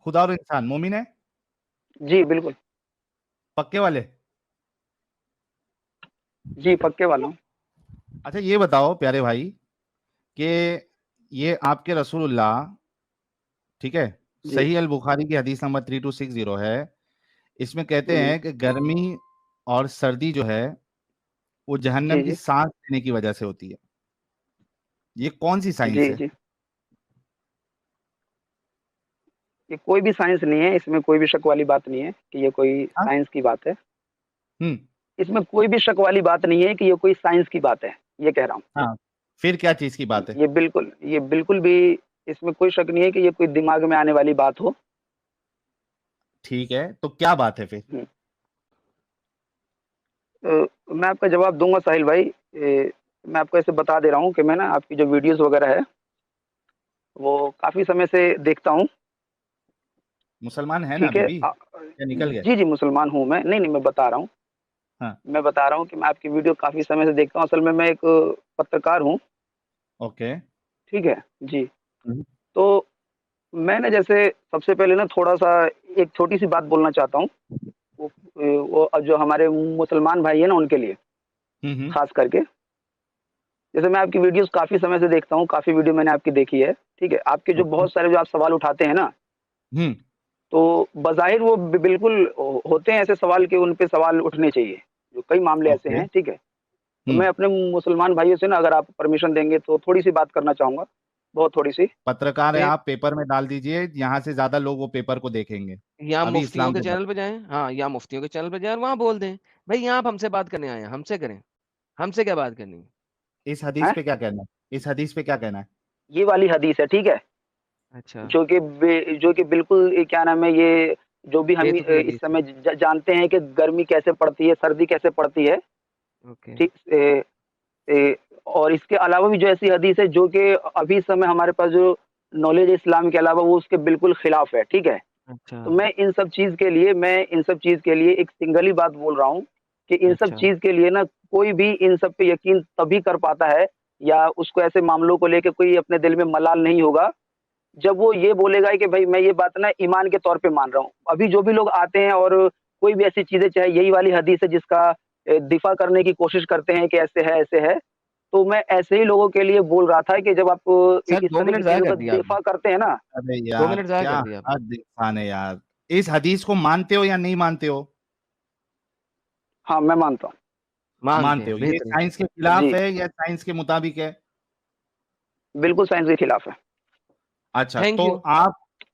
खुदा और इंसान मोमिन है? जी बिल्कुल। पक्के वाले? जी पक्के वाला हूँ। अच्छा ये बताओ प्यारे भाई कि ये आपके रसूलुल्लाह, ठीक है, जी। सही अल बुखारी की हदीस नंबर 3260 है, इसमें कहते हम्म, हैं कि गर्मी और सर्दी जो है वो जहन्नम जी की जी सांस लेने की वजह से होती है। ये कौन सी साइंस जी है? जी। ये कोई भी साइंस नहीं है, इसमें कोई भी शक वाली बात नहीं है कि ये कोई हाँ। साइंस की बात है। हम्म। इसमें कोई भी शक वाली बात नहीं है कि ये कोई साइंस की बात है, ये कह रहा हूँ। हाँ, फिर क्या चीज की बात है? ये बिल्कुल भी इसमें कोई शक नहीं है कि ये कोई दिमाग में आने वाली बात हो। ठीक है, तो क्या बात है फिर? हम्म, मैं आपका जवाब दूंगा साहिल भाई। मैं आपको ऐसे बता दे रहा हूँ कि मैं ना आपकी जो वीडियोस वगैरह है वो काफी समय से देखता हूँ। मुसलमान है ना ठीक अभी है। भी, क्या निकल गए? जी जी मुसलमान हूँ मैं, नहीं नहीं मैं बता रहा हूँ। हाँ। मैं बता रहा हूँ कि मैं आपकी वीडियो काफी समय से देखता हूँ। असल में मैं एक पत्रकार हूँ। ओके। ठीक है। जी। हम्म। तो मैंने जैसे सबसे पहले ना थोड़ा सा एक छोटी सी बात बोलना चाहता हूँ। वो जो हमारे मुसलमान भाई है ना उनके लिए हम्म। खास करके। जैसे मैं आपकी वीडियोस काफी समय से देखता हूँ, काफी वीडियो मैंने आपकी देखी है। ठीक है। आपके जो ओके। बहुत सारे जो आप सवाल उठाते हैं ना, हम्म। तो बज़ाहिर वो बिल्कुल होते हैं ऐसे सवाल के उन पे सवाल उठने चाहिए। जो कई मामले ऐसे ओके। हैं। ठीक है। तो हम्म। मैं अपने मुसलमान भाइयों से ना अगर आप परमिशन देंगे तो थोड़ी सी बात करना चाहूंगा, बहुत थोड़ी सी पत्रकार है कि आप, पेपर में डाल दीजिए, यहाँ से ज्यादा लोग वो पेपर को देखेंगे। या अभी मुफ्तियों इस्लाम के पे बात। चैनल पे जाएं, हाँ या मुफ्तियों के चैनल पे जाएं, वहां बोल दें भाई यहाँ आप हमसे बात करने आए हैं, हमसे करें, हमसे क्या बात करनी है। इस हदीस हैं। पे क्या कहना है? इस हदीस पे क्या कहना है? ये वाली हदीस है। ठीक है। अच्छा, जो कि बिल्कुल क्या नाम है ये, जो भी हम बेतुकी इस हदीस है। समय जानते हैं कि गर्मी कैसे पड़ती है, सर्दी कैसे पड़ती है। ओके। ठीक। और इसके अलावा भी जो ऐसी हदीस है जो कि अभी इस समय हमारे पास जो नॉलेज है इस्लाम के अलावा वो उसके बिल्कुल खिलाफ है। ठीक है। अच्छा। तो मैं इन सब चीज के लिए एक सिंगल ही बात बोल रहा हूँ कि इन सब अच्छा। चीज के लिए ना कोई भी इन सब पे यकीन तभी कर पाता है या उसको ऐसे मामलों को लेके कोई अपने दिल में मलाल नहीं होगा जब वो ये बोलेगा कि भाई मैं ये बात ना ईमान के तौर पे मान रहा हूँ। अभी जो भी लोग आते हैं और कोई भी ऐसी चीजें, चाहे यही वाली हदीस है जिसका दिफा करने की कोशिश करते हैं कि ऐसे है ऐसे है, तो मैं ऐसे ही लोगों के लिए बोल रहा था कि जब आप सर इस 2 तरह की मिनट ज़ाया चीजों कर का दिया आपने, दिफा करते हैं ना। अरे 2 यार मिनट ज़ाया क्या कर दिया आपने। हद इंसान है यार। इस हदीस को मानते हो या नहीं मानते हो? हाँ मैं मानता हूँ। मानते मानते हैं, हो। ये बेहतरीन। साइंस के खिलाफ जी है या साइंस के मुताबिक है? बिल्कुल साइंस के खिलाफ है। अच्छा, थैंक तो यू।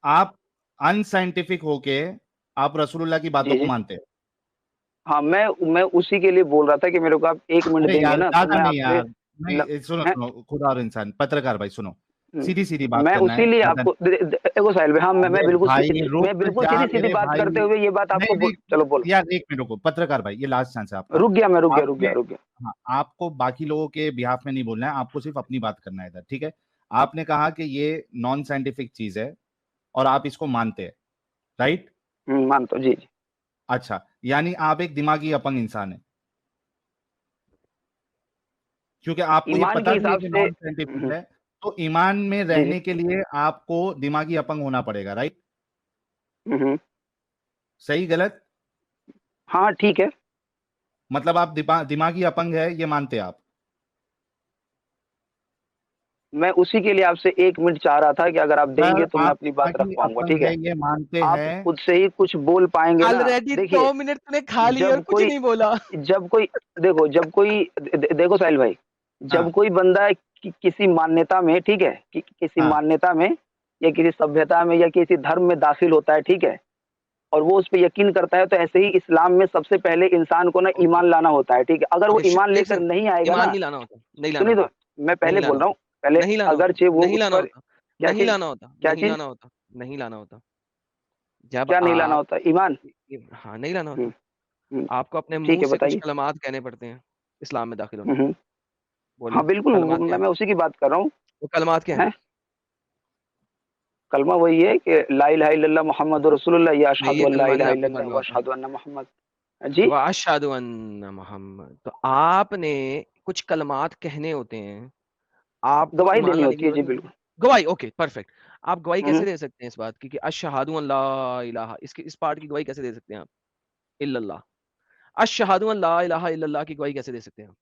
आप अनसाइंटिफिक होके आप रसूलुल्लाह की बातों जी को जी। मानते हैं? हाँ मैं उसी के लिए बोल रहा था कि मेरे को आप 1 मिनट अरे देंगे यार ना तो ज्यादा मैं नहीं आपसे यार। नहीं, सुनो हैं? सुनो, खुदा और इंसान, पत्रकार भाई सुनो, सीधी सीधी बात मैं करना उसी है, लिए ज्यादा आपको देखो साहिल भाई, हाँ नहीं। अरे भाई मैं रुक बिल्कुल जा सीधी सीधी मेरे बात भाई। करते हुए ये बात आपको नहीं नहीं, चलो बोलो। यार एक मिनट रुको पत्रकार भाई, ये लास्ट चांस है आपका। रुक गया मैं, आपने रुक गया। हाँ, आपको बाकी लोगों के बिहाफ में नहीं बोलना है, आपको सिर्फ अपनी बात करना है इधर, ठीक है? आपने कहा कि ये नॉन साइंटिफिक चीज है और आप इसको मानते हैं, राइट? मानता हूँ। जी जी। अच्छा, यानी आप एक दिमागी अपंग इंसान है, क्योंकि आपको ये ईमान के पता भी है हिसाब कि से नॉन साइंटिफिक है। तो ईमान में जी जी। रहने के लिए आपको दिमागी अपंग होना पड़ेगा, राइट? हम्म, सही गलत? हाँ ठीक है। मतलब आप दिमागी अपंग है ये मानते हैं आप? मैं उसी के लिए आपसे 1 मिनट चाह रहा था कि अगर आप सर देंगे तो मैं आप अपनी बात रख दिमागी पाऊंगा। अपंग ठीक है। है ये मानते आप हैं? खुद से ही कुछ बोल पाएंगे ना। ऑलरेडी देखिए 2 मिनट तूने खा लिए और जब कुछ कोई नहीं बोला। जब कोई देखो जब कोई देखो साहिल भाई, जब हाँ कोई बंदा किसी मान्यता में, ठीक है, किसी हाँ। मान्यता में या किसी सभ्यता में या किसी धर्म में दाखिल होता है, ठीक है, और वो उस पर यकीन करता है, तो ऐसे ही इस्लाम में सबसे पहले इंसान को ना ओके, ईमान लाना होता है। ठीक है। अगर वो ओके, ईमान एक लेकर सेकंड। नहीं आएगा ईमान ना, नहीं लाना होता, नहीं लाना सुनिए तो, होता, मैं नहीं पहले बोल लाना रहा हूँ, होता, पहले नहीं लाना होता, अगरचे वो नहीं उस लाना पर होता, क्या नहीं चीज, लाना होता, क्या नहीं चीज, लाना होता, नहीं लाना होता। जब क्या नहीं लाना आप होता? ईमान। हाँ, नहीं लाना हम्म, होता। हम्म, आपको अपने ठीक मुँह है से कुछ बताइए। कलमात कहने पड़ते हैं, इस्लाम में दाखिल होने के लिए। हम्म, हाँ बोलिए, बिल्कुल, कलमात क्या मैं हैं? उसी की बात कर रहा हूँ। वो कलमात क्या हैं? हैं? कलमा वही है कि ला इलाहा इल्लल्लाह मुहम्मद रसूलुल्लाह या नहीं, अशहदु ये अल्ला कलमा नहीं इलाहा आपने इल्लल्लाह मालूम व होता। अशहदु अन्न मोहम्मद। जी। व अशहदु अन्न मोहम्मद, तो आपने कुछ कलमात कहने होते हैं, आपको गवाही ईमान देनी लाने की होती है। ज़रूरत जी नहीं। बिल्कुल। गवाही, ओके, परफेक्ट। आप गवाही हम्म, कैसे दे सकते हैं इस बात की कि अशहदु अन ला इलाहा, इसकी इस पार्ट की गवाही कैसे दे सकते हैं आप? इल्लल्लाह, अशहदु अन ला इलाहा इल्लल्लाह की गवाही कैसे दे सकते हैं आप?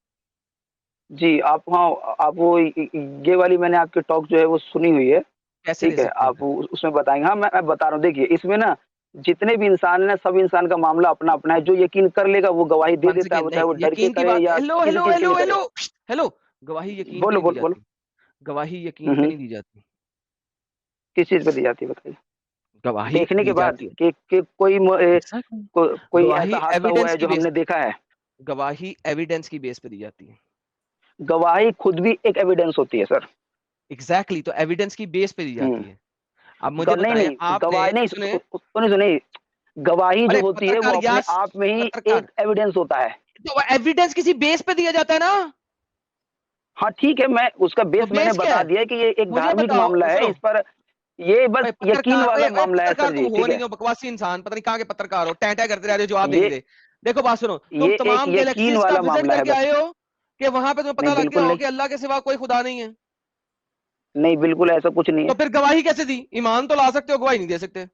जी, आप हाँ, आप वो ये वाली मैंने आपकी टॉक जो है वो सुनी हुई है, कैसे दे ठीक है? सकते हैं आप फिर? उसमें बताएँगे। हाँ, मैं बता रहा हूँ, देखिए इसमें ना जितने भी इंसान हैं ना, सब इंसान का मामला अपना-अपना है। जो यकीन कर लेगा वो गवाही दे वन्स देता है, अगेन वो चाहे नहीं, वो डर के यकीन की करे बात या हेलो, किसी हेलो, चीज़ के हेलो, लिए करे। हेलो, हेलो, गवाही यकीन पे बोलो, नहीं दी बोलो, बोलो। जाती। गवाही हुँ, यकीन पे हुँ। नहीं दी जाती। किस चीज़ पे दी जाती है बताइए? गवाही देखने के दी बाद जाती है कि एग्ज़ैक्टली कोई गवाही ऐसा हादसा हुआ एविडेंस है की जो बेस हमने देखा है। गवाही एविडेंस की बेस पे दी जाती है। गवाही खुद भी एक एविडेंस होती है सर। एग्ज़ैक्टली तो एविडेंस की बेस पे दी हुँ। जाती है। अब मुझे नहीं, बताएँ नहीं, आपने गवाही नहीं, सुने सुनिए, सुनिए, गवाही जो अरे होती है वो पत्रकार अपने यास आप में ही पत्रकार एक एविडेंस होता है। तो वो एविडेंस किसी बेस पे दिया जाता है ना, हाँ, ठीक है, मैं उसका तो बेस मैंने बेस क्या बता है? दिया कि ये एक मुझे धार्मिक मामला बताओ है, सुनो इस पर ये बस ओए यकीन पत्रकार वाला ओए मामला है पत्रकार सर तुम जी, हो ठीक नहीं है? हो, बकवासी इंसान, पता नहीं कहाँ के पत्रकार हो, टैं-टैं करते रह रहे हो, जवाब दे ये नहीं रहे। देखो बात सुनो, तुम ये एक तमाम यकीन गैलेक्सीज़ का वाला विज़िट मामला है करके बस। आए हो कि वहाँ पे तुम्हें नहीं, पता लग गया बिल्कुल हो नहीं। कि अल्लाह के सिवा कोई खुदा नहीं है। नहीं, बिल्कुल ऐसा कुछ नहीं तो है। फिर गवाही कैसे दी? ईमान तो ला सकते हो, गवाही नहीं दे सकते।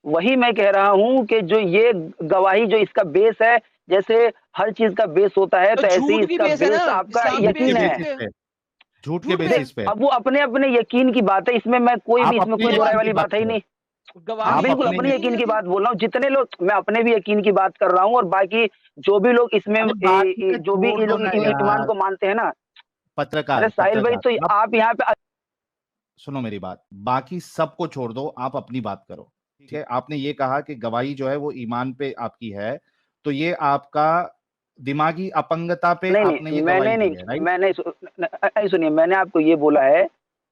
वही मैं कह रहा हूँ कि जो ये गवाही जो इसका बेस है, जैसे हर चीज़ का बेस होता है, तो तो ऐसे ही झूठ भी इसका बेस है ना, बेस आपका इस्लाम भी झूठ के बेस यकीन है है। झूठ बेसिस पे। पे, झूठ के झूठ पे बेसिस पे। अब वो अपने-अपने यकीन की बात है, इसमें मैं कोई भी आप इसमें अपने कोई दो राय यकीन की वाली बात बात है ही करो। नहीं। हाँ, गवाही आप बिल्कुल अपने यकीन पे अपने नहीं दी यकीन की जाती। बात बोल रहा हूँ, जितने लोग मैं अपने भी यकीन की बात कर रहा हूँ और बाकी जो भी लोग इसमें अरे बाकी का जो भी छोड़ ये दो लोग ना ईमान यार। को मानते हैं ना, अरे पत्रकार, साहिल भाई तो आप आप यहाँ पे सुनो मेरी बात, बाकी सबको छोड़ दो, आप अपनी बात करो, ठीक है? आपने ये कहा कि गवाही जो है वो ईमान पे आपकी है, तो ये आपका दिमागी अपंगता पे नहीं, आपने नहीं, ये मैंने गवाही दी नहीं है, राइट? मैंने सुनिए, मैंने आपको ये बोला है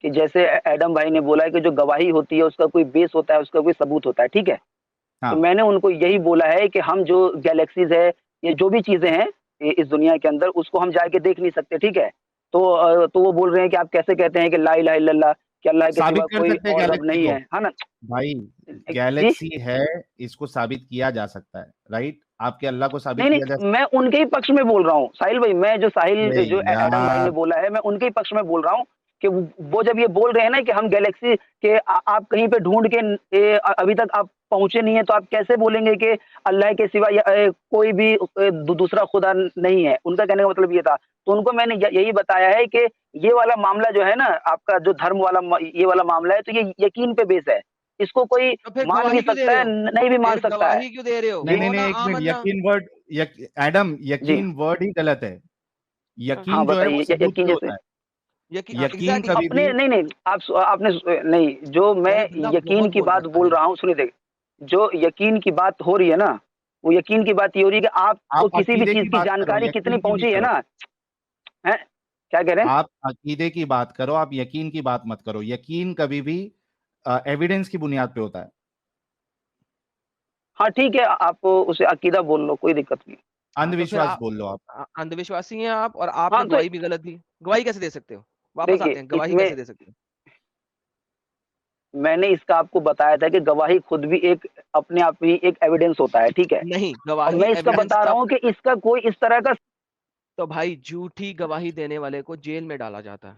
कि जैसे एडम भाई ने बोला है कि जो गवाही होती है उसका कोई बेस होता है, उसका कोई सबूत होता है, ठीक है? तो हाँ, मैंने उनको यही बोला है कि हम जो गैलेक्सीज़ है, ये जो भी चीज़ें हैं इस दुनिया के अंदर उसको हम जाके देख नहीं सकते, ठीक है? तो वो बोल रहे हैं कि आप कैसे कहते हैं कि ला इलाहा इल्लल्लाह कि अल्लाह के साबित सिवा कर कोई सकते हैं और रब गैलेक्सी नहीं को। है, है ना? भाई, जी? गैलेक्सी है, इसको साबित किया जा सकता है, राइट? आपके अल्लाह को साबित नहीं, किया जा नहीं, सकता मैं उनके ही पक्ष में बोल रहा हूँ। साहिल भाई, मैं जो है? जो एडम भाई ने यार, बोला है, मैं उनके ही पक्ष में बोल रहा हूँ कि वो जब ये बोल रहे हैं ना कि हम गैलेक्सी के आप कहीं पे ढूँढ के अभी तक आप पहुँचे नहीं हैं, तो आप कैसे बोलेंगे कि अल्लाह के सिवा कोई भी दूसरा खुदा नहीं है? उनका कहने का मतलब ये था। तो उनको मैंने यही बताया है कि ये वाला मामला जो है ना, आपका जो धर्म वाला ये वाला मामला है, तो ये यकीन पे बेस है। इसको कोई तो फिर मान भी गवाही क्यों दे सकता रहे है, हो? नहीं भी मान फिर सकता है। गवाही क्यों दे रहे हो? नहीं, जी? नहीं, हो नहीं, ना एक मिनट, आमन्ना। यकीन वर्ड एडम, जी। यकीन वर्ड ही गलत है। हाँ, यकीन जो है वो बताइए सबूत यकीन पे जैसे? होता है। यकीन एग्ज़ैक्टली कभी भी अपने नहीं, नहीं, आपने नहीं, जो मैं यार बंदा यकीन बहुत की बोल बात जाता बोल है। रहा हूँ, सुनिए जो यकीन की बात हो रही है ना, वो यकीन की बात ये हो रही है कि आपको आप किसी भी अकीदे चीज़ की की बात करो, जानकारी कितनी यकीन की नहीं पहुँची है करो। ना, हैं? क्या कह रहे हैं? आप अकीदे की बात करो, आप यकीन की बात मत करो। यकीन कभी भी एविडेंस की बुनियाद पे होता है। हाँ, ठीक है, आप उसे अकीदा बोल लो, कोई दिक्कत नहीं। हाँ, तो फिर अंधविश्वास आप बोल लो आप। अंधविश्वासी हैं आप और हाँ, आपने तो गवाही भी गलत दी। गवाही कैसे दे सकते हो? वापस देखिए, आते हैं, गवाही इसमें कैसे दे सकते हो? मैंने इसका आपको बताया था कि गवाही खुद भी एक अपने आप में ही एक एविडेंस होता है, ठीक है? नहीं, और गवाही मैं इसका एविडेंस बता रहा तब हूँ कि इसका कोई इस तरह का तो भाई झूठी गवाही देने वाले को जेल में डाला जाता है।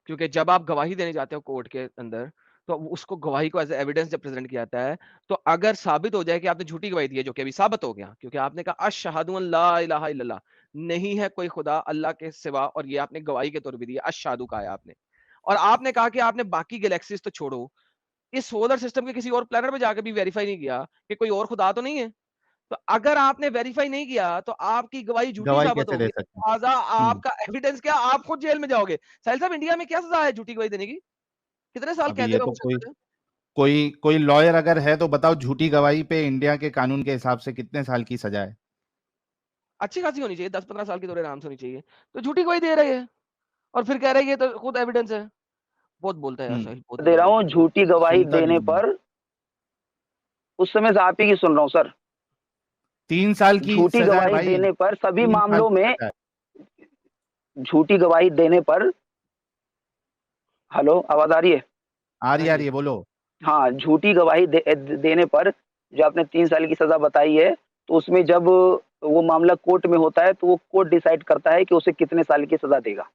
क्योंकि जब आप गवाही देने जाते हो कोर्ट के अंदर, तो उसको गवाही को एज़ एविडेंस जब प्रेज़ेंट किया जाता है, तो अगर साबित हो जाए कि आपने झूठी गवाही दी है, जो कि अभी साबित हो गया, क्योंकि आपने कहा अशहदु अन ला इलाहा इल्लल्लाह, नहीं है कोई खुदा अल्लाह के सिवा और ये आपने गवाही के तौर पे दी है, अशहदु कहा है आपने। और आपने कहा कि आपने बाकी गैलेक्सीज़ तो छोड़ो, इस सोलर सिस्टम के किसी और प्लैनेट पे जाके भी वेरीफ़ाई नहीं किया कि कोई और खुदा तो नहीं है। तो अगर आपने वेरीफ़ाई नहीं किया, तो आपकी गवाही झूठी गवाही साबित कैसे दे होगी। सकते हैं? लिहाज़ा हुँ। आपका एविडेंस क्या? आप खुद जेल में जाओगे। साहिल साहब इंडिया में क्या सज़ा है झूठी गवाही देने की? कितने साल अभी कैद ये का तो मुझे कोई बता दें? कोई कोई लॉयर अगर है तो बताओ, झूठी गवाही पे इंडिया के कानून के हिसाब से कितने साल की सज़ा है? अच्छी खासी होनी चाहिए, 10-15 साल की तो आराम से होनी चाहिए। तो झूठी गवाही दे रहे हैं और फिर कह रहे हैं ये तो खुद एविडेंस है। बहुत बोलता है यार हुँ। साहिल, बहुत दे बोल रहा देता हूँ, है, बहुत झूठी गवाही सुनता भी देने नहीं हूँ। पर उस समय से आप ही की सुन रहा हूँ सर। 3 साल की झूठी सज़ा है गवाही भाई, देने पर सभी 3 साल मामलों की में सज़ा है। झूठी गवाही देने पर हेलो, आवाज़ आ रही है? आ हाँ रही जी। है, बोलो। हाँ, झूठी गवाही देने पर जो आपने 3 साल की सज़ा बताई है, तो उसमें जब वो मामला कोर्ट में होता है, तो वो कोर्ट डिसाइड करता है कि उसे कितने साल की सज़ा देगा।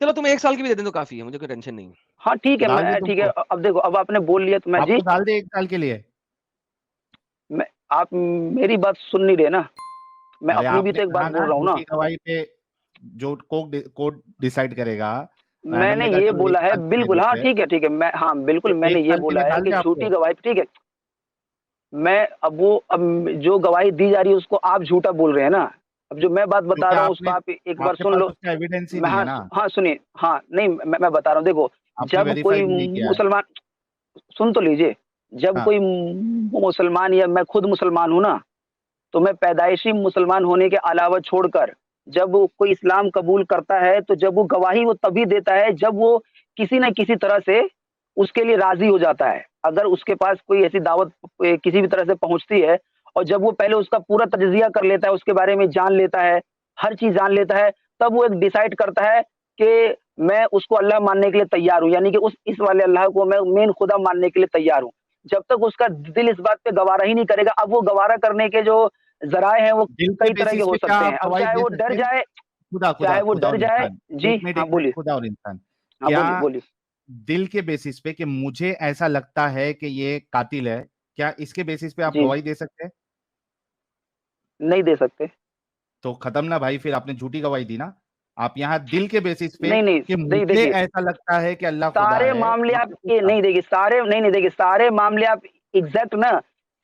चलो तुम 1 साल की भी दे दें तो काफ़ी है, मुझे कोई टेंशन नहीं है। हाँ, ठीक है, डाल दे मैं ठीक है, तुमको, अब देखो, अब आपने बोल लिया तो मैं जी, आपको डाल दे 1 साल के लिए। मैं आप मेरी बात सुन नहीं रहे ना, मैं अरे अपनी भी आपने तो एक बात कहा बोल ना रहा हूँ ना। झूठी गवाही पे जो कोर्ट डिसाइड करेगा, मैडम मैंने ने कहा ये चलो 1 बोला है साल के लिए बिल्कुल, हाँ, देते हैं, ठीक है, मैं हाँ, बिल्कुल तो मैंने 1 ये साल के बोला लिए है डाल कि दे झूठी आपको? गवाही, ठीक है, मैं अब जो गवाही दी जा रही है उसको आप झूठा बोल रहे हैं ना। अब जो मैं बात बता क्योंकि रहा हूँ उसको आपने आप एक बार आपके सुन पास लो। उसका एविडेंस ही मैं नहीं है हाँ, ना, हाँ, सुनिए, हाँ, नहीं, मैं बता रहा हूँ, देखो, आपने जब वेरीफाई कोई भी नहीं किया है। मुसलमान, सुन तो लीजिए, जब हाँ, कोई मुसलमान, या मैं खुद मुसलमान हूँ ना, तो मैं पैदाइशी मुसलमान होने के अलावा छोड़कर, जब वो कोई इस्लाम कबूल करता है, तो जब वो गवाही वो तभी देता है जब वो किसी न किसी तरह से उसके लिए राज़ी हो जाता है। अगर उसके पास कोई ऐसी दावत किसी भी तरह से पहुँचती है, और जब वो पहले उसका पूरा तज्ज़िया कर लेता है, उसके बारे में जान लेता है, हर चीज़ जान लेता है, तब वो एक डिसाइड करता है कि मैं उसको अल्लाह मानने के लिए तैयार हूँ, यानी कि उस इस वाले अल्लाह को मैं मेन खुदा मानने के लिए तैयार हूँ। जब तक उसका दिल इस बात पे गवारा ही नहीं करेगा, अब वो गवारा करने के जो ज़राए हैं वो दिल के कई तरह के बेसिस हो पे क्या सकते आप हैं। अब गवाही चाहे दे वो सकते डर हैं? जाए, खुदा खुदा चाहे वो खुदा डर और जाए, इंसान, जी, 1 मिनट हाँ, 1 मिनट, बोलिए। खुदा और इंसान। हाँ, क्या बोलिए, बोलिए। दिल के बेसिस पे कि मुझे ऐसा लगता है कि ये कातिल है, क्या इसके बेसिस पे आप जी, गवाही दे सकते हैं? नहीं दे सकते। तो खत्म ना भाई, फिर आपने झूठी गवाही दी ना। आप यहाँ दिल के बेसिस पे नहीं, नहीं, कि नहीं, मुझे देखिए, ऐसा लगता है कि अल्लाह खुदा सारे है, मामले तो आप आपने ये पूछा। नहीं, देखिए, सारे नहीं, नहीं, देखिए, सारे मामले आप एग्ज़ैक्ट ना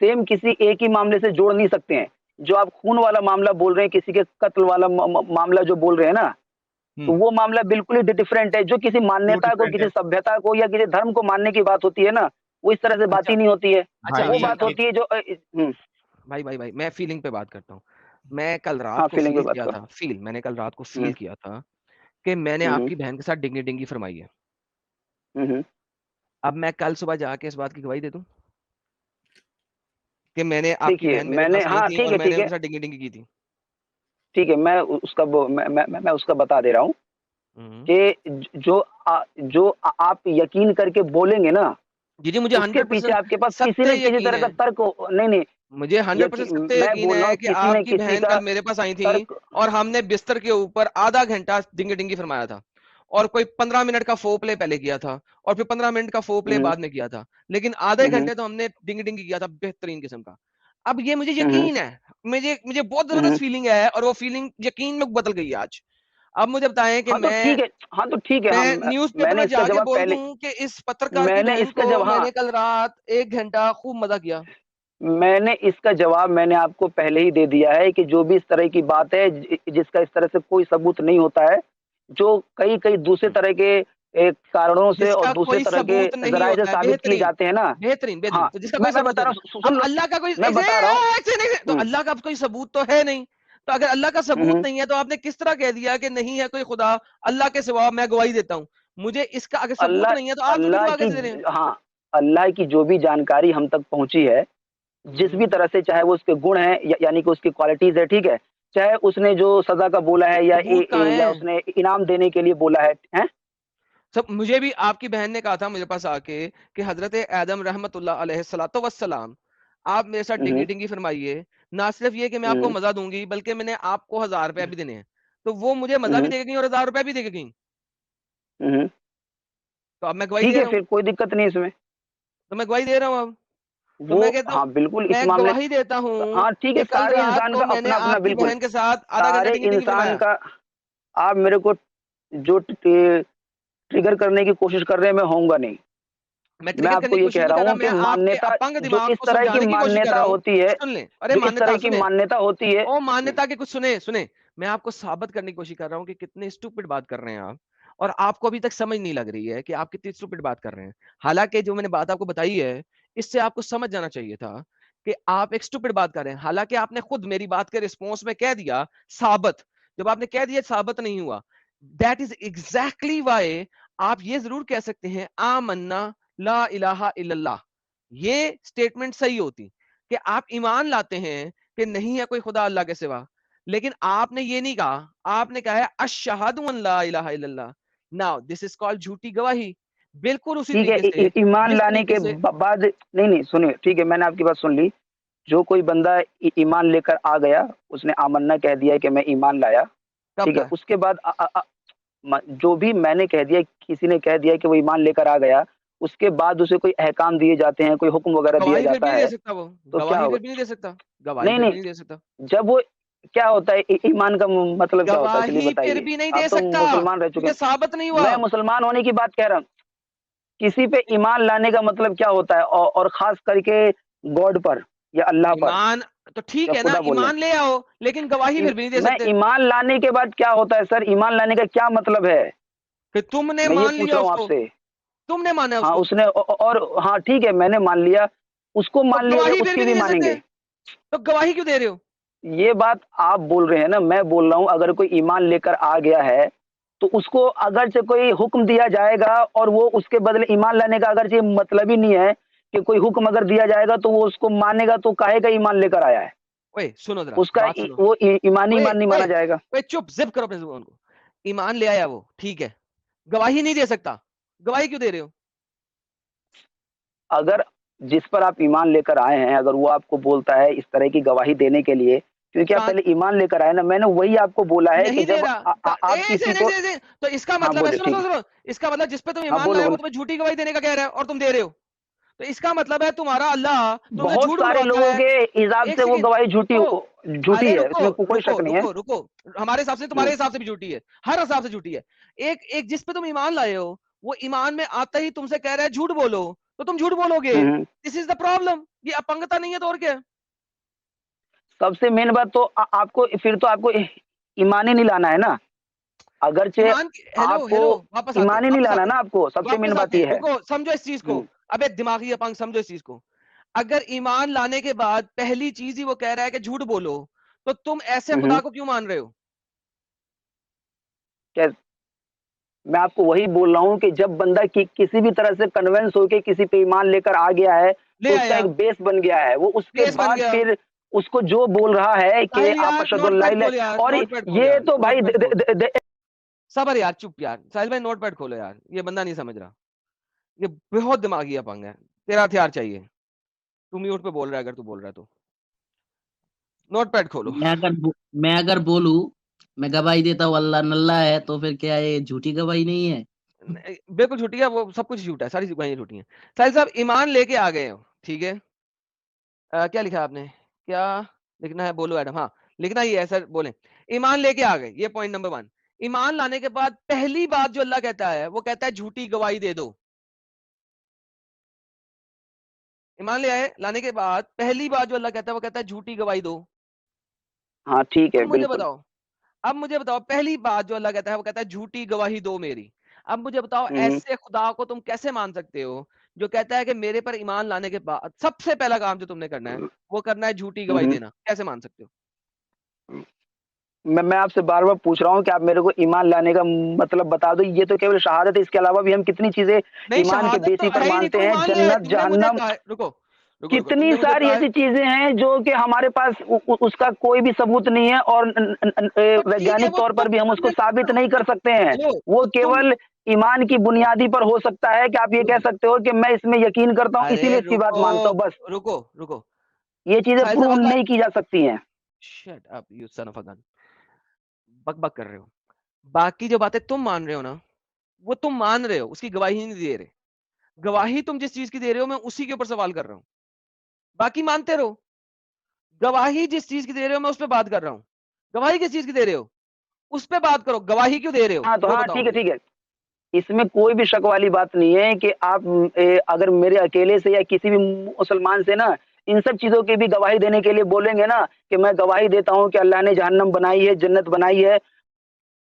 सेम किसी एक ही मामले से जोड़ नहीं सकते हैं। जो आप खून वाला मामला बोल रहे हैं, किसी के कत्ल वाला मामला जो बोल रहे हैं ना, तो हुँ, वो मामला बिल्कुल ही डिफरेंट है। जो किसी क्यों मान्यता को, डिफरेंट किसी है? सभ्यता को या किसी धर्म को मानने की बात होती है ना, वो इस तरह से बात अच्छा, ही नहीं होती है। अच्छा भाई वो अभी बात होती है जो भाई, मैं फ़ीलिंग पे बात करता हूँ। मैं कल रात हाँ, को फीलिंग पे फ़ील बात किया करो। था मैंने कल रात को फ़ील हुँ, किया था कि मैंने हुँ, हुँ, आपकी बहन के साथ डिंगी-डिंगी फ़रमाई है। हुँ, हुँ। अब मैं कल सुबह जाके इस बात की गवाही दे दूँ कि मैंने आपकी देखिए, बहन मेरे मैंने पास आई हाँ, थी ठीक और है, मैंने ठीक है, उनके साथ डिंगी-डिंगी की थी। ठीक है, मैं उसका वो मैं उसका बता दे रहा हूँ हुँ। कि जो आप यकीन करके बोलेंगे ना, जी, जी, मुझे उसके पीछे 100% आपके पास किसी सत्य न किसी यकीन तरह का है। तर्क हो, नहीं, नहीं, मुझे 100% सत्य मैं यकीन बोल रहा है हूँ कि किसी न आपकी किसी बहन का कल मेरे पास आई थी तर्क। और हमने बिस्तर के ऊपर आधा घंटा डिंगी-डिंगी फरमाया था और कोई 15 मिनट का फ़ोर-प्ले पहले किया था और फिर 15 मिनट का फ़ोर-प्ले हुँ, बाद में किया था। लेकिन आधे हुँ, हुँ, घंटे तो हमने डिंगी-डिंगी किया था बेहतरीन किस्म का। अब ये मुझे हुँ, हुँ, यकीन है, मुझे मुझे बहुत हुँ, ज़बरदस्त हुँ। फ़ीलिंग है और वो फ़ीलिंग यकीन में बदल गई है आज। अब मुझे बताएँ कि हाँ, तो ठीक है, हाँ, तो ठीक है, हाँ, मैं न्यूज़पेपर मैंने में इसका जाके जवाब बोल पहले, दूँ कि इस पत्रकार की मैंने बहन इसका को जब हाँ, मैंने कल रात 1 घंटा खूब मज़ा किया। मैंने इसका जवाब मैंने आपको पहले ही दे दिया है कि जो भी इस तरह की बात है, जिसका इस तरह से कोई सबूत नहीं होता है, जो कई-कई दूसरे हुँ। तरह के कारणों से और जिसका दूसरे कोई तरह के सबूत नहीं ज़राए से होता है, साबित किए बेहतरीन, जाते हैं ना। बेहतरीन, बेहतरीन, हाँ, तो जिसका कोई मैं सबूत बता नहीं। रहा हूँ, अब सुन लो, अल्लाह का कोई मैं बता रहा हूँ। तो हुँ, अल्लाह का कोई सबूत तो है नहीं, तो अगर अल्लाह का हुँ, सबूत हुँ, नहीं है, तो आपने किस तरह कह दिया कि नहीं है कोई खुदा, अल्लाह के सिवा मैं गवाही देता हूँ। मुझे इसका अगर सबूत नहीं है, तो अल्लाह आप झूठी अल्लाह गवाही की कैसे दे रहे हैं? हाँ, अल्लाह की जो भी जानकारी हम तक पहुँची है, जिस भी हुँ, तरह से, चाहे वो उसके गुण हैं, यानी कि उसकी क्वालिटीज़ है, ठीक है? चाहे उसने जो सज़ा का बोला है, या सबूत कहाँ या है? उसने इनाम देने के लिए बोला है, हैं? सब मुझे भी आपकी बहन ने कहा था मेरे पास आके कि हज़रत आदम रहमतुल्लाह अलैहिस्सलातो वस्सलाम, आप मेरे साथ हुँ, हुँ, डिंगी-डिंगी फरमाइए। ना सिर्फ़ ये कि मैं आपको हुँ, मज़ा दूँगी, बल्कि मैंने आपको ₹1000 भी देने हैं। तो वो मुझे हुँ, मज़ा भी हुँ, देके गईं और ₹1000 भी देके गईं। हुँ, हुँ। तो अब मैं गवाही ठीक दे है, रहा हूँ, फिर कोई दिक्कत नहीं इसमें। तो मैं गवाही दे रहा हूँ अब। तो वो मैं कहता हूँ हाँ, बिल्कुल इस मैं मामले, गवाही देता हूँ हाँ, ठीक है, कि कल सारे रात इंसान को का मैंने अपना-अपना आपकी बिल्कुल, बहन के साथ आधा घंटा सारे डिंगी-डिंगी इंसान फरमाया। का आप मेरे को जो ट्रिगर करने की कोशिश कर रहे हैं, मैं होऊँगा नहीं। मैं मैं ट्रिगर करने आपको की ये कोशिश कह नहीं रहा कर रहा, हूँ कि मैं आपके मान्यता, अपंग जो दिमाग इस को तरह की समझाने की कोशिश कर मान्यता रहा हूँ। होती है, सुन लें, अरे जो इस मान्यता तरह की सुने। मान्यता होती है, ओ मान्यता के कुछ सुने, मैं आपको साबित करने की कोशिश कर रहा हूँ कि कितने स्टूपिड बात कर रहे हैं आप और आपको अभी तक समझ नहीं लग रही है कि आप कितनी स्टूपिड बात कर रहे हैं। हालाँकि जो मैंने बात आपको बताई है, इससे आपको समझ जाना चाहिए था कि आप एक स्टूपिड बात कर रहे हैं। हालाँकि आपने खुद मेरी बात के रिस्पॉन्स में कह दिया साबित, जब आपने कह दिया साबित नहीं हुआ, दैट इज़ एक्ज़ैक्टली व्हाई आप ये ज़रूर कह सकते हैं आमन्ना ला इलाहा इल्लल्लाह। ये स्टेटमेंट सही होती कि आप ईमान लाते हैं कि नहीं है कोई खुदा अल्लाह के सिवा। लेकिन आपने ये नहीं कहा, आपने कहा है अशहदु अन ला इलाहा इल्लल्लाह। नाउ दिस इज़ कॉल्ड झूठी गवाही। बिल्कुल उसी ठीक है, तरीके से ईमान जिस लाने तरीके के से बाद, नहीं, नहीं, सुनिए, ठीक है, मैंने आपकी बात सुन ली। जो कोई बंदा ईमान लेकर आ गया, उसने आमन्ना कह दिया कि मैं ईमान लाया, कब ठीक है? का? उसके बाद जो भी मैंने कह दिया, किसी ने कह दिया कि वो ईमान लेकर आ गया, उसके बाद उसे कोई अहकाम दिए जाते हैं, कोई हुक्म वगैरह दिया गवाही फिर भी जाता नहीं दे है, सकता वो, तो क्या गवाही होगा? फिर भी नहीं दे सकता, गवाही नहीं, फिर भी नहीं, नहीं दे सकता, जब वो क्या होता है ईमान का मतलब क्या होता है? चलिए गवाही फिर बताइए। भी नहीं आप दे तो सकता मुसलमान रह चुके क्योंकि हैं। साबित नहीं हुआ। मैं मुसलमान होने की बात कह रहा हूँ। किसी पे ईमान लाने का मतलब क्या होता है? और खास करके गॉड पर या अल्लाह पर ईमान तो ठीक या है ना, खुदा बोल रहे ईमान ले आओ, लेकिन गवाही हैं। फिर भी नहीं दे मैं सकते। ईमान लाने के बाद क्या होता है सर? ईमान लाने का क्या मतलब है? फिर तुमने मैं ये मान पूछ लिया रहा हूँ उसको, आपसे। तुमने माना है हाँ, उसको, उसने और हाँ ठीक है, मैंने मान लिया, उसको तो मान लिया, गवाही फिर उसकी भी भी नहीं दे सकते, मानेंगे। तो गवाही क्यों दे रहे हो? ये बात आप बोल रहे हैं ना, मैं बोल रहा हूँ अगर कोई ईमान लेकर आ गया है तो उसको अगर से कोई हुक्म दिया जाएगा और वो उसके बदले ईमान लाने का अगर ये मतलब ही नहीं है कि कोई हुक्म अगर दिया जाएगा तो वो उसको मानेगा, तो काहे का ईमान लेकर आया है? ओए सुनो जरा उसका बात सुनो, वो ईमानी ओए ईमान नहीं ओए माना जाएगा। ओए चुप, जिप करो अपने जुबान को। ईमान ले आया वो, ठीक है, गवाही नहीं दे सकता, गवाही क्यों दे रहे हो? अगर जिस पर आप ईमान लेकर आए हैं, अगर वो आपको बोलता है इस तरह की गवाही देने के लिए, क्योंकि आप कहाँ पहले ईमान लेकर आए ना, मैंने वही आपको बोला है कि नहीं दे जब रहा, आप किसी को तो इसका हाँ मतलब है, बोलिए, सुनो ठीक सुनो है। सुनो, इसका मतलब जिस पे तुम हाँ ईमान बोलो लाए वो बोलो। तुम्हें झूठी गवाही देने का कह रहा है और तुम दे रहे हो, तो इसका मतलब है तुम्हारा अल्लाह तुमसे बहुत झूठ सारे बुलवाता लोगों है। के हिसाब एक से वो सेकंड गवाही रुको, झूठी अरे है, रुको इसमें कोई रुको शक नहीं है। रुको रुको, हमारे हिसाब से तुम्हारे हम्म, हिसाब से भी झूठी है, हर हिसाब से झूठी है। एक एक जिस पे तुम ईमान लाए हो वो ईमान में आता ही तुमसे कह रहा है झूठ बोलो, तो तुम झूठ बोलोगे, hmm. This is the problem. ये अपंगता नहीं है तो और क्या है? सबसे मेन बात तो आपको फिर तो आपको ईमान ही नहीं लाना है ना, अगरचे ईमान हेलो आपको हेलो, वापस आते ईमान हैं ही नहीं वापस लाना आते ना हैं आपको, सबसे मेन वापस बात आते हैं, ये है। रुको समझो इस चीज को। हम्म, अबे दिमागी अपंग, समझो इस चीज को। अगर ईमान लाने के बाद पहली चीज ही वो कह रहा है कि झूठ बोलो, तो तुम ऐसे हम्म। खुदा को क्यों मान रहे हो? क्या मैं आपको वही बोल रहा हूँ कि जब बंदा किसी भी तरह से कन्विंस होके किसी पे ईमान लेकर आ गया है ले तो उसका आया, एक बेस बन गया है, वो उसके केस बन बाद गया। फिर उसको जो बोल रहा है कि साहिल आप यार अशहदु नोट अल्ला पैड खोल इलाहा यार, और नोट पैड खोल ये यार, तो भाई नोट पैड खोल। सबर यार, चुप यार, साहिल भाई नोट पैड खोलो यार, ये बंदा नहीं समझ रहा, ये बहुत दिमागी अपंग है, तेरा हथियार चाहिए। तू म्यूट पे बोल रहा है, अगर तू बोल रहा है तो नोट पैड खोलो। मैं अगर बोलूं, मैं गवाही देता हूँ अल्लाह नल्ला है, तो फिर क्या ये झूठी गवाही नहीं है? बिल्कुल झूठी है, वो सब कुछ झूठा है, सारी गवाहियां झूठी हैं। साहिल साहब ईमान लेके आ गए हो, ठीक है, क्या लिखा आपने, क्या लिखना है बोलो एडम, हाँ लिखना ही है सर, बोले ईमान लेके आ गए, ये पॉइंट नंबर 1। ईमान लाने के बाद पहली बात जो अल्लाह कहता है वो कहता है झूठी गवाही दे दो। ईमान ले आए, लाने के बाद पहली बात जो अल्लाह कहता है वो कहता है झूठी गवाही दो। हाँ ठीक है अब मुझे बिल्कुल। बताओ, अब मुझे बताओ पहली बात जो अल्लाह कहता है वो कहता है झूठी गवाही दो मेरी। अब मुझे बताओ हम्म, ऐसे खुदा को तुम कैसे मान सकते हो जो कहता है कि मेरे पर ईमान लाने के बाद सबसे पहला काम जो तुमने करना है वो करना है झूठी गवाही हम्म। देना, कैसे मान सकते हो? मैं आपसे बार बार पूछ रहा हूँ कि आप मेरे को ईमान लाने का मतलब बता दो, ये तो केवल शहादत है, इसके अलावा भी हम कितनी चीजें नहीं ईमान के शहादत तो बेसिस पर है ही नहीं, मानते तुम हैं, ईमान ले आए, जन्नत तुमने मुझे जहन्नम, कहा है, रुको रुको रुको, कितनी तुमने मुझे सारी कहा है, ऐसी चीजें हैं जो कि हमारे पास उसका कोई भी सबूत नहीं है और तो ठीक है वैज्ञानिक वो तौर पर भी हम उसको तुमने साबित नहीं कर सकते हैं। हेलो, वो तो तुम केवल ईमान की बुनियादी पर हो सकता है कि आप ये कह सकते हो कि मैं इसमें यकीन करता हूँ अरे इसीलिए इसकी बात रुको मानता हूँ, बस। रुको रुको, ये चीजें साहिल प्रूव साहब अल्लाह, नहीं की जा सकती हैं। Shut up you son of a gun, बक बक कर रहे हो। बाकी जो बातें तुम मान रहे हो ना, वो तुम मान रहे हो, उसकी गवाही नहीं दे रहे। गवाही तुम जिस चीज की दे रहे हो मैं उसी के ऊपर सवाल कर रहा हूं, बाकी मानते रहो। गवाही जिस चीज की दे रहे हो मैं उस पर बात कर रहा हूं, गवाही किस चीज की दे रहे हो उस पर बात करो, गवाही क्यों दे रहे हो हाँ तो वो हाँ बताओ ठीक है, मुझे। ठीक है। इसमें कोई भी शक वाली बात नहीं है कि आप अगर मेरे अकेले से या किसी भी मुसलमान से ना इन सब चीजों की भी गवाही देने के लिए बोलेंगे ना कि मैं गवाही देता हूँ कि अल्लाह ने जहन्नम बनाई है, जन्नत बनाई है।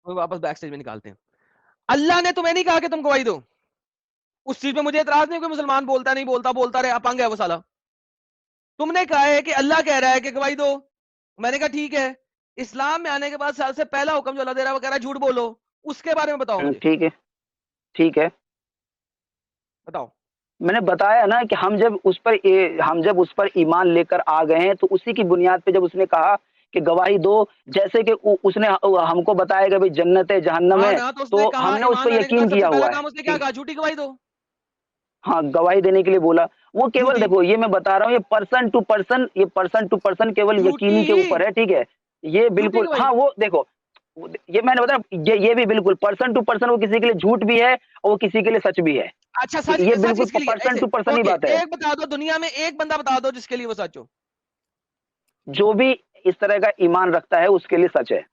वो वापस बैक स्टेज में निकालते हैं। अल्लाह ने तुम्हें नहीं कहा कि तुम गवाही दो, उस चीज पे मुझे एतराज नहीं, कोई मुसलमान बोलता नहीं बोलता, बोलता रहे, अपंग है वो साला। तुमने कहा है कि अल्लाह कह रहा है कि गवाही दो, मैंने कहा ठीक है। इस्लाम में आने के बाद सबसे पहला हुक्म जो अल्लाह दे रहा है वो कह रहा है झूठ बोलो, उसके बारे में बताओ मुझे, ठीक है, ठीक है। बताओ। मैंने बताया ना कि हम जब उस पर ईमान लेकर आ गए हैं तो उसी की बुनियाद पे जब उसने कहा कि गवाही दो, जैसे कि उसने हमको बताया कि भाई जन्नत है जहन्नम हाँ है, ना, तो उसने तो कहा हमने उस ईमान पर लाने के बाद यकीन सबसे किया पहला हुआ है काम उसने क्या कि कहा, झूठी गवाही दो। हाँ गवाही देने के लिए बोला। वो केवल झूठी, देखो, ये मैं बता रहा हूँ, ये पर्सन टू पर्सन केवल झूठी, यकीनी के ऊपर है, ठीक है। ये झूठी बिल्कुल गवाही। हाँ, वो देखो ये मैंने बताया, ये भी बिल्कुल पर्सन टू पर्सन, वो किसी के लिए झूठ भी है और वो किसी के लिए सच भी है। अच्छा, सच ये सच बिल्कुल किसके लिए? पर्सन ऐसे, टू पर्सन ही ओके, बात है। एक बता दो, दुनिया में एक बंदा बता दो जिसके लिए वो सच हो। जो भी इस तरह का ईमान रखता है उसके लिए सच है।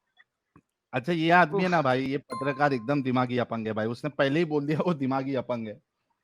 अच्छा, ये आदमी है ना भाई, ये पत्रकार एकदम दिमागी अपंग है भाई, उसने पहले ही बोल दिया वो दिमागी अपंग है।